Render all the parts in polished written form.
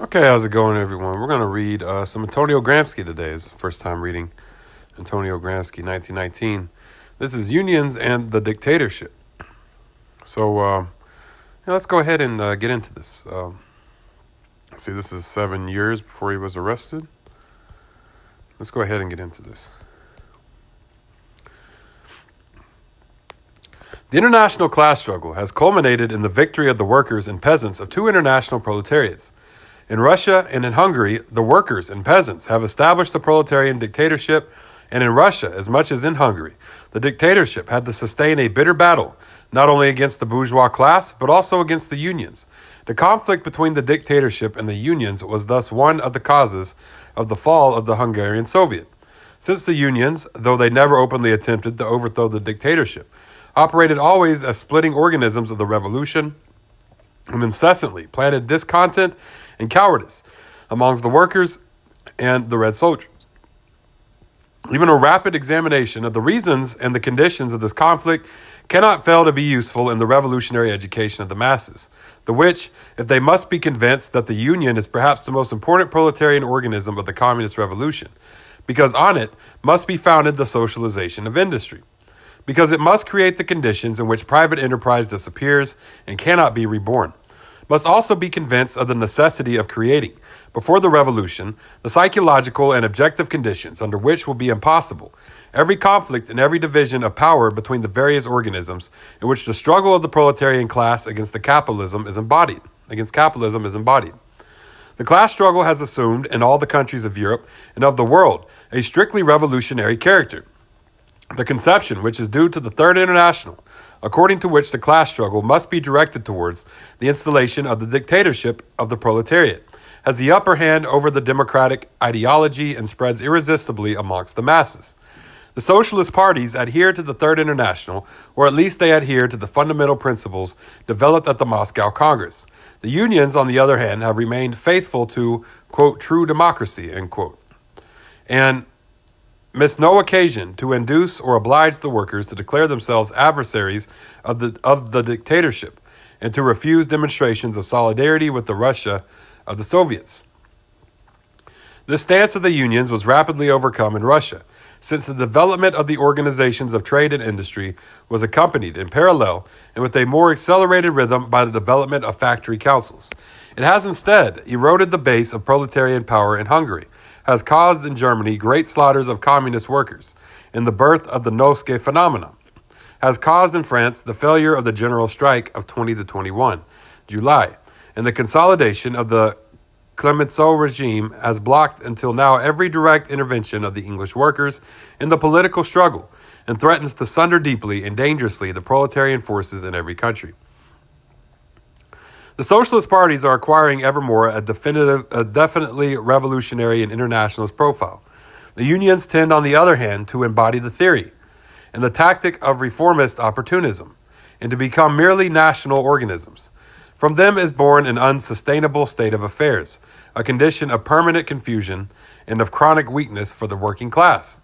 Okay, how's it going, everyone? We're going to read some Antonio Gramsci today. It's the first time reading Antonio Gramsci, 1919. This is Unions and the Dictatorship. So, let's go ahead and get into this. See, this is 7 years before he was arrested. Let's go ahead and get into this. The international class struggle has culminated in the victory of the workers and peasants of two international proletariats. In Russia and in Hungary, the workers and peasants have established the proletarian dictatorship, and in Russia, as much as in Hungary, the dictatorship had to sustain a bitter battle, not only against the bourgeois class, but also against the unions. The conflict between the dictatorship and the unions was thus one of the causes of the fall of the Hungarian Soviet. Since the unions, though they never openly attempted to overthrow the dictatorship, operated always as splitting organisms of the revolution, and incessantly planted discontent and cowardice amongst the workers and the Red soldiers. Even a rapid examination of the reasons and the conditions of this conflict cannot fail to be useful in the revolutionary education of the masses, the which, if they must be convinced that the Union is perhaps the most important proletarian organism of the communist revolution, because on it must be founded the socialization of industry, because it must create the conditions in which private enterprise disappears and cannot be reborn, must also be convinced of the necessity of creating, before the revolution, the psychological and objective conditions under which will be impossible every conflict and every division of power between the various organisms in which the struggle of the proletarian class against capitalism is embodied. The class struggle has assumed, in all the countries of Europe and of the world, a strictly revolutionary character. The conception, which is due to the Third International, according to which the class struggle must be directed towards the installation of the dictatorship of the proletariat, has the upper hand over the democratic ideology and spreads irresistibly amongst the masses. The socialist parties adhere to the Third International, or at least they adhere to the fundamental principles developed at the Moscow Congress. The unions, on the other hand, have remained faithful to, quote, true democracy, end quote, and miss no occasion to induce or oblige the workers to declare themselves adversaries of the dictatorship and to refuse demonstrations of solidarity with the Russia of the Soviets. This stance of the unions was rapidly overcome in Russia, since the development of the organizations of trade and industry was accompanied in parallel and with a more accelerated rhythm by the development of factory councils. It has instead eroded the base of proletarian power in Hungary, has caused in Germany great slaughters of communist workers, and the birth of the Noske phenomenon, has caused in France the failure of the general strike of 20 to 21 July, and the consolidation of the Clemenceau regime has blocked until now every direct intervention of the English workers in the political struggle, and threatens to sunder deeply and dangerously the proletarian forces in every country. The socialist parties are acquiring ever more a definitely revolutionary and internationalist profile. The unions tend, on the other hand, to embody the theory and the tactic of reformist opportunism, and to become merely national organisms. From them is born an unsustainable state of affairs, a condition of permanent confusion and of chronic weakness for the working class,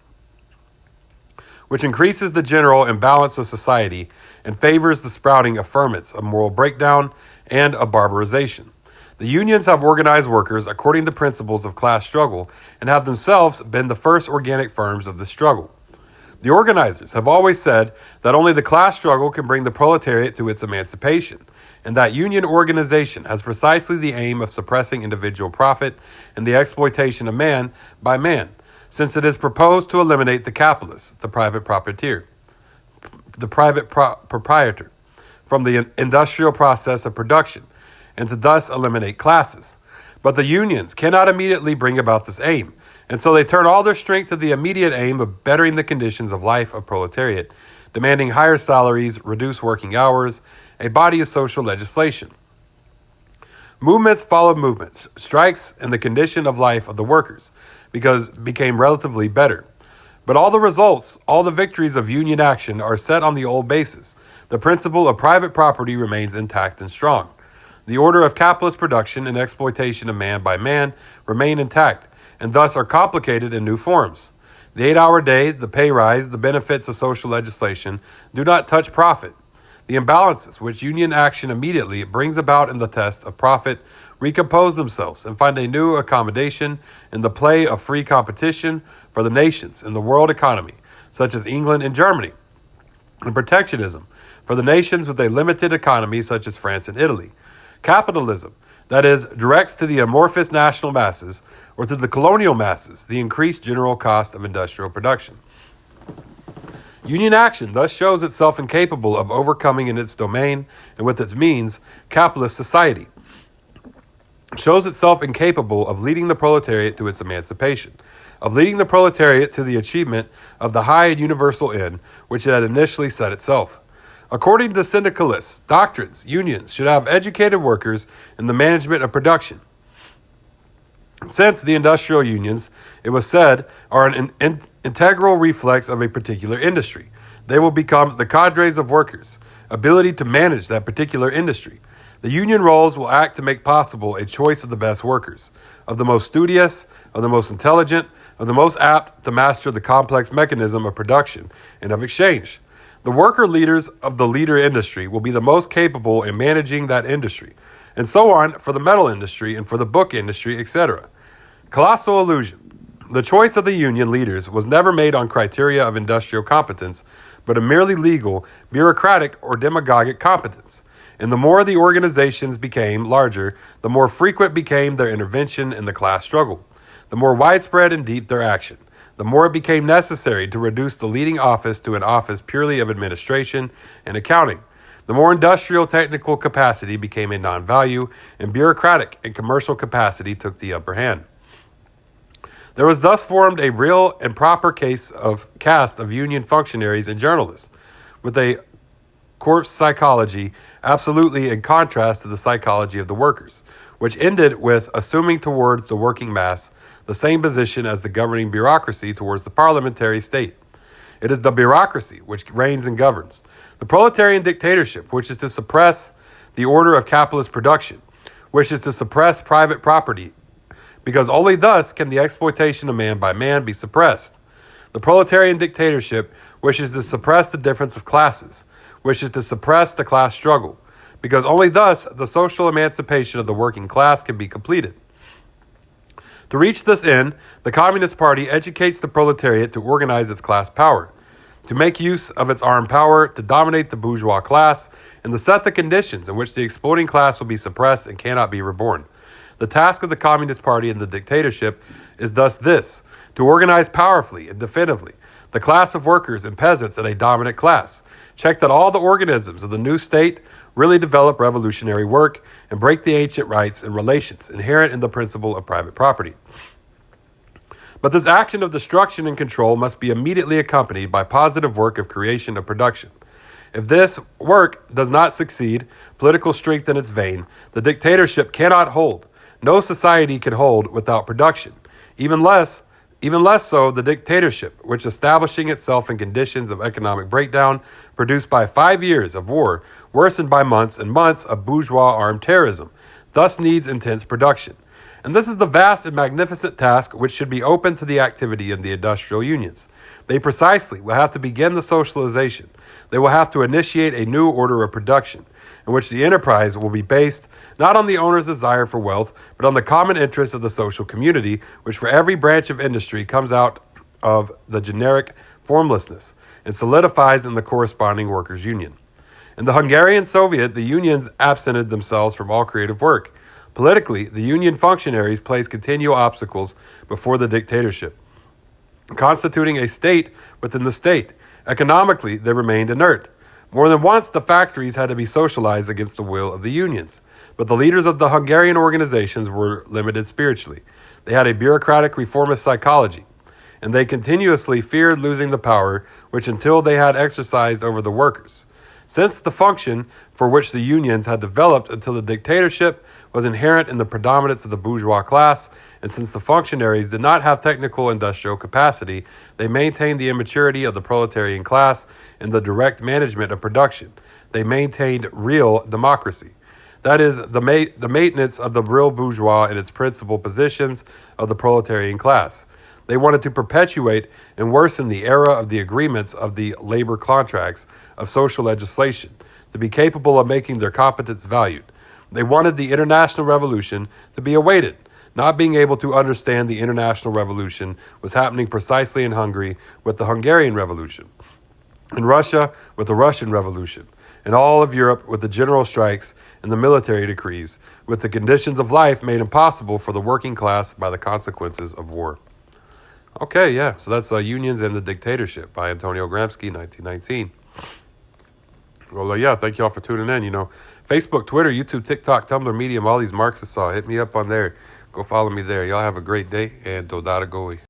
which increases the general imbalance of society and favors the sprouting of ferments of moral breakdown and of barbarization. The unions have organized workers according to principles of class struggle and have themselves been the first organic firms of the struggle. The organizers have always said that only the class struggle can bring the proletariat to its emancipation, and that union organization has precisely the aim of suppressing individual profit and the exploitation of man by man, since it is proposed to eliminate the capitalist, the private proprietor, from the industrial process of production, and to thus eliminate classes. But the unions cannot immediately bring about this aim, and so they turn all their strength to the immediate aim of bettering the conditions of life of proletariat, demanding higher salaries, reduced working hours, a body of social legislation. Movements followed movements, strikes, and the condition of life of the workers became relatively better. But all the results, all the victories of union action are set on the old basis. The principle of private property remains intact and strong. The order of capitalist production and exploitation of man by man remain intact, and thus are complicated in new forms. The 8-hour day, the pay rise, the benefits of social legislation do not touch profit. The imbalances which union action immediately brings about in the test of profit recompose themselves, and find a new accommodation in the play of free competition for the nations in the world economy, such as England and Germany, and protectionism for the nations with a limited economy, such as France and Italy. Capitalism, that is, directs to the amorphous national masses, or to the colonial masses, the increased general cost of industrial production. Union action thus shows itself incapable of overcoming in its domain and with its means capitalist society. It shows itself incapable of leading the proletariat to its emancipation, of leading the proletariat to the achievement of the high and universal end which it had initially set itself. According to syndicalists' doctrines, unions should have educated workers in the management of production. Since the industrial unions, it was said, are an integral reflex of a particular industry, they will become the cadres of workers, ability to manage that particular industry. The union roles will act to make possible a choice of the best workers, of the most studious, of the most intelligent, of the most apt to master the complex mechanism of production and of exchange. The worker leaders of the leader industry will be the most capable in managing that industry, and so on for the metal industry and for the book industry, etc. Colossal illusion. The choice of the union leaders was never made on criteria of industrial competence, but a merely legal, bureaucratic, or demagogic competence. And the more the organizations became larger, the more frequent became their intervention in the class struggle, the more widespread and deep their action, the more it became necessary to reduce the leading office to an office purely of administration and accounting. The more industrial technical capacity became a non-value, and bureaucratic and commercial capacity took the upper hand. There was thus formed a real and proper caste of union functionaries and journalists, with a corpse psychology absolutely in contrast to the psychology of the workers, which ended with assuming towards the working mass the same position as the governing bureaucracy towards the parliamentary state. It is the bureaucracy which reigns and governs. The proletarian dictatorship, which is to suppress the order of capitalist production, which is to suppress private property, because only thus can the exploitation of man by man be suppressed. The proletarian dictatorship wishes to suppress the difference of classes, wishes to suppress the class struggle, because only thus the social emancipation of the working class can be completed. To reach this end, the Communist Party educates the proletariat to organize its class power, to make use of its armed power to dominate the bourgeois class, and to set the conditions in which the exploiting class will be suppressed and cannot be reborn. The task of the Communist Party and the dictatorship is thus this: to organize powerfully and definitively the class of workers and peasants in a dominant class, check that all the organisms of the new state really develop revolutionary work, and break the ancient rights and relations inherent in the principle of private property. But this action of destruction and control must be immediately accompanied by positive work of creation of production. If this work does not succeed, political strength in its vein, the dictatorship cannot hold. No society can hold without production. Even less so the dictatorship, which establishing itself in conditions of economic breakdown, produced by 5 years of war, worsened by months and months of bourgeois armed terrorism, thus needs intense production. And this is the vast and magnificent task which should be open to the activity of the industrial unions. They precisely will have to begin the socialization. They will have to initiate a new order of production, in which the enterprise will be based not on the owner's desire for wealth, but on the common interests of the social community, which for every branch of industry comes out of the generic formlessness and solidifies in the corresponding workers' union. In the Hungarian Soviet, the unions absented themselves from all creative work. Politically, the union functionaries placed continual obstacles before the dictatorship, constituting a state within the state. Economically, they remained inert. More than once, the factories had to be socialized against the will of the unions, but the leaders of the Hungarian organizations were limited spiritually. They had a bureaucratic reformist psychology, and they continuously feared losing the power which until they had exercised over the workers. Since the function for which the unions had developed until the dictatorship was inherent in the predominance of the bourgeois class, and since the functionaries did not have technical industrial capacity, they maintained the immaturity of the proletarian class in the direct management of production. They maintained real democracy. That is, the maintenance of the real bourgeois in its principal positions of the proletarian class. They wanted to perpetuate and worsen the era of the agreements of the labor contracts of social legislation, to be capable of making their competence valued. They wanted the international revolution to be awaited. Not being able to understand the international revolution was happening precisely in Hungary with the Hungarian Revolution, in Russia with the Russian Revolution, in all of Europe with the general strikes and the military decrees, with the conditions of life made impossible for the working class by the consequences of war. Okay, yeah, so that's Unions and the Dictatorship by Antonio Gramsci, 1919. Well, yeah, thank you all for tuning in. Facebook, Twitter, YouTube, TikTok, Tumblr, Medium, all these Marxists saw. Hit me up on there. Go follow me there. Y'all have a great day, and Dodata Goi.